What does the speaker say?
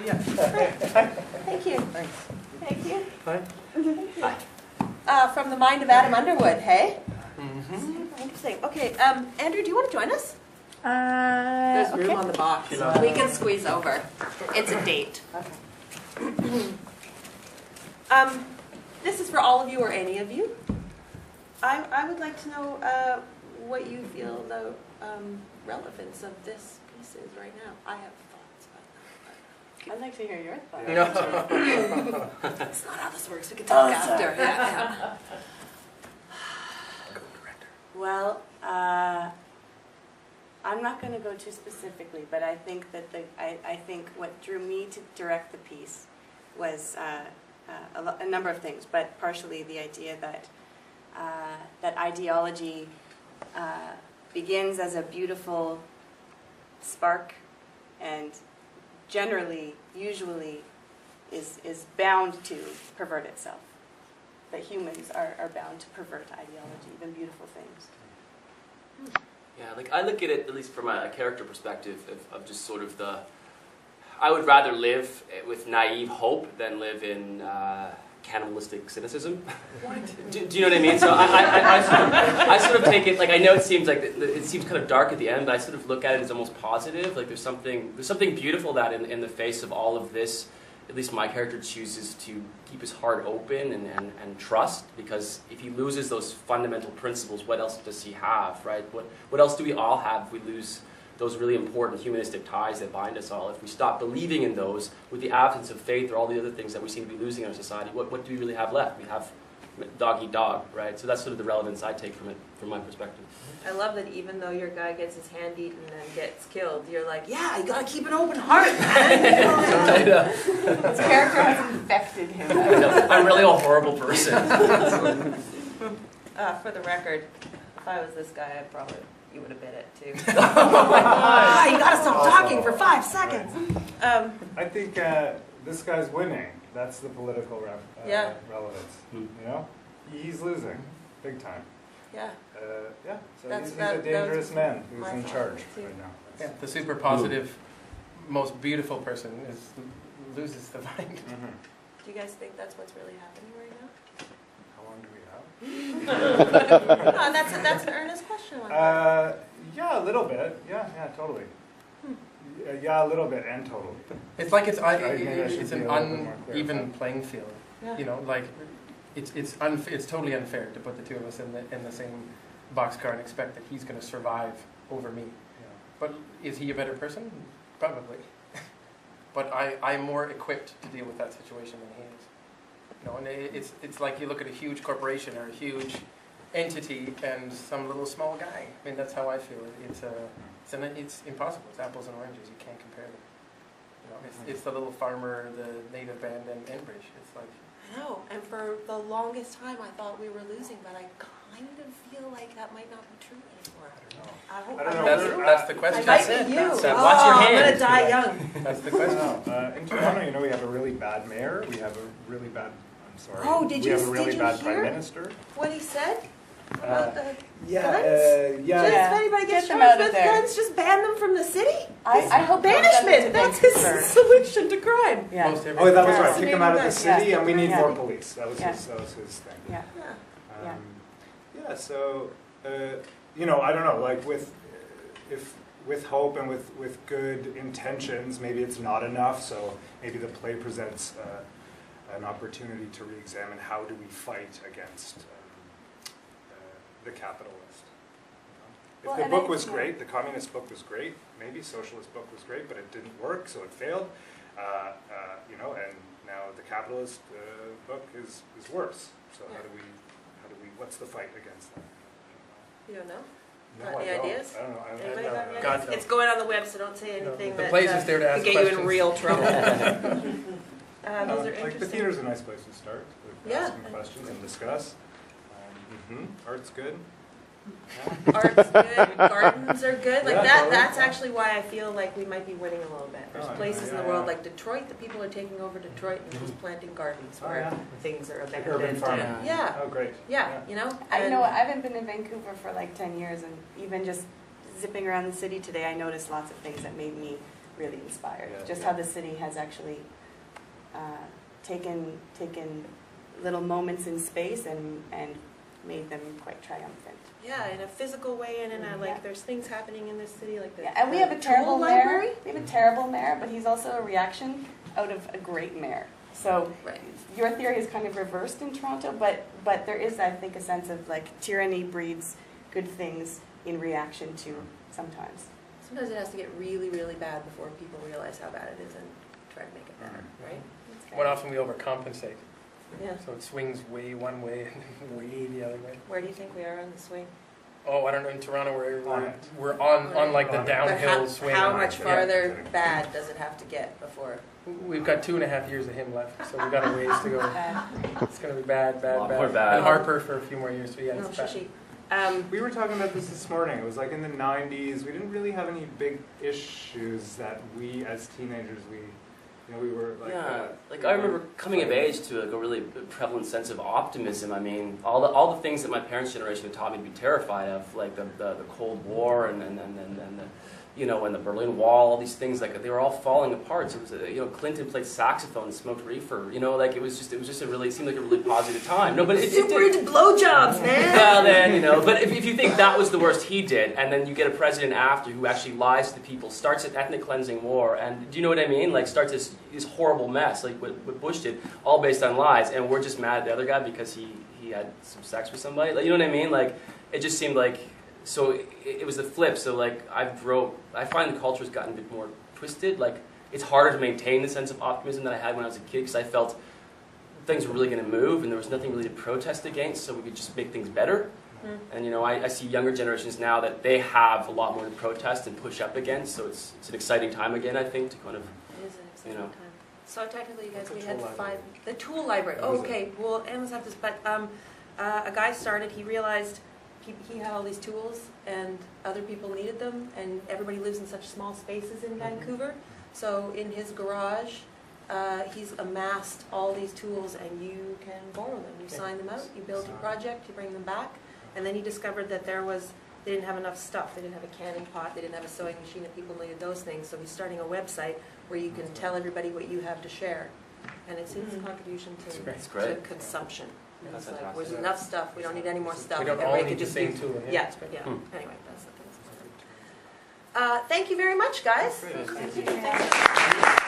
Yeah. Thank you. Thanks. Thank you. Hi. From the mind of Adam Underwood, hey? Mm-hmm. Super interesting. Okay, Andrew, do you want to join us? There's room Okay. on the box. We can squeeze over. It's a date. Okay. This is for all of you or any of you. I would like to know what you feel the relevance of this piece is right now. I have thoughts about that. I'd like to hear your thoughts. But that's not how this works. We can talk after. Yeah. Well, I'm not going to go too specifically, but I think that I think what drew me to direct the piece was a number of things, but partially the idea that that ideology begins as a beautiful spark, and generally, usually, is bound to pervert itself. That humans are bound to pervert ideology, even beautiful things. Yeah, like I look at it, at least from a character perspective, of just sort of I would rather live with naive hope than live in cannibalistic cynicism. What? Do you know what I mean? So I sort of take it, like I know it seems kind of dark at the end, but I sort of look at it as almost positive. Like there's something beautiful that in the face of all of this, at least my character chooses to keep his heart open and trust, because if he loses those fundamental principles, what else does he have, right? What else do we all have if we lose those really important humanistic ties that bind us all? If we stop believing in those with the absence of faith or all the other things that we seem to be losing in our society, what do we really have left? We have dog eat dog, right? So that's sort of the relevance I take from it, from my perspective. I love that even though your guy gets his hand eaten and gets killed, you're like, yeah, you gotta keep an open heart, man. His character has infected him. I'm really a horrible person. For the record, if I was this guy, you would have bit it too. You gotta stop talking for 5 seconds. I think this guy's winning. That's the political relevance. You know, he's losing big time. Yeah. Yeah. So he's a dangerous man who's in charge right now. Yeah, the super positive, most beautiful person loses the fight. Do you guys think that's what's really happening right now? How long do we have? No, that's an earnest question. Yeah, a little bit. Yeah, totally. Yeah, a little bit and totally. It's like it's be an a little bit more uneven playing field. Yeah. You know, like it's totally unfair to put the two of us in the same boxcar and expect that he's going to survive over me. Yeah. But is he a better person? Probably. But I'm more equipped to deal with that situation than he is. You know, and it's like you look at a huge corporation or a huge entity and some little small guy. I mean, that's how I feel. It's impossible. It's apples and oranges. You can't compare them. You know, it's the little farmer, the native band, and Enbridge. It's like. I know, and for the longest time I thought we were losing, but I kind of feel like that might not be true anymore. I hope I don't know. That's the question. I might be you. Watch your I'm hand. gonna die young. That's the question. In Toronto, we have a really bad mayor. We have a really bad. I'm sorry. Oh, we have a really bad prime minister. What he said? About the guns? Yeah. Just if anybody gets Get them out charged of with there. guns, just ban them from the city. I hope Banishment. That's his solution to crime. Yeah. Most every- Oh, that was right. Yeah. Kick him out of the city, Yeah. and we need Yeah. more police. That was Yeah. his thing. Yeah. Yeah. Yeah. So I don't know. Like with hope and with good intentions, maybe it's not enough. So maybe the play presents an opportunity to re-examine how do we fight against the capitalist. If the book was great, the communist book was great, maybe socialist book was great, but it didn't work, so it failed. And now the capitalist book is worse. So how do we? What's the fight against that? You don't know? No, Got I any don't. ideas? I don't know. Anybody got any God, ideas? no. It's going on the web, so don't say anything The that place is there to ask could get you in questions. real trouble. Those are Like the interesting. theater's a nice place to start. With Yeah. asking questions and discuss. Art's good. Art's good, gardens are good. Like Yeah, that. totally. That's actually why I feel like we might be winning a little bit. There's Oh, places in the yeah. world like Detroit that people are taking over Detroit and just planting gardens Oh, where yeah. things are Like abandoned. urban farming. Yeah, Oh, great. yeah, you know. I know I haven't been in Vancouver for like 10 years, and even just zipping around the city today, I noticed lots of things that made me really inspired. Yeah, Just yeah. how the city has actually taken little moments in space and made them quite triumphant. Yeah, in a physical way, and in a, like, Yeah. there's things happening in this city, like the Yeah, and we have a tool terrible mayor. library. We have a terrible mayor, but he's also a reaction out of a great mayor. So Right. your theory is kind of reversed in Toronto, but there is, I think, a sense of like tyranny breeds good things in reaction to sometimes. Sometimes it has to get really, really bad before people realize how bad it is and try to make it better, right? When often we overcompensate. Yeah. So it swings way one way and way the other way. Where do you think we are on the swing? Oh, I don't know. In Toronto, On it. we're on like the On it. downhill swing. How much Yeah. farther bad does it have to get before? We've got 2.5 years of him left, so we've got a ways to go. It's going to be bad. A lot more bad. And Harper for a few more years. So yeah, No, it's bad. Shashi. We were talking about this morning. It was like in the 90s. We didn't really have any big issues that we, as teenagers, we were like. Yeah, like I remember coming of age to like a really prevalent sense of optimism. I mean, all the things that my parents' generation had taught me to be terrified of, like the Cold War and the, you know, and the Berlin Wall, all these things, like they were all falling apart. So it was, you know, Clinton played saxophone and smoked reefer. You know, like it seemed like a really positive time. No, but it Super into blowjobs, man. well, then, you know, but if you think that was the worst he did, and then you get a president after who actually lies to the people, starts an ethnic cleansing war, and do you know what I mean? Like starts this horrible mess, like what Bush did, all based on lies, and we're just mad at the other guy because he had some sex with somebody. Like, you know what I mean? Like it just seemed like, so it was the flip. So like I find the culture's gotten a bit more twisted. Like it's harder to maintain the sense of optimism that I had when I was a kid because I felt things were really going to move and there was nothing really to protest against, so we could just make things better. And you know, I see younger generations now that they have a lot more to protest and push up against. So it's an exciting time again, I think, to kind of, It is an exciting you know. time. So technically, you guys, What's we the had tool library? the tool library. What Oh, is it? okay. Well, Emma's have this, but a guy started. He realized he had all these tools, and other people needed them, and everybody lives in such small spaces in Vancouver. So in his garage, he's amassed all these tools, and you can borrow them. You sign them out. You build your project. You bring them back, and then he discovered that they didn't have enough stuff. They didn't have a canning pot. They didn't have a sewing machine, and people needed those things. So he's starting a website where you can tell everybody what you have to share. And it's his contribution to, It's great. to consumption. Yeah, And that's it's like, fantastic. there's enough stuff. We don't need any more stuff. We don't Everybody all could need the just same use- tool. Yeah, yeah. Anyway, that's the thing. Thank you very much, guys. Great. Thank you.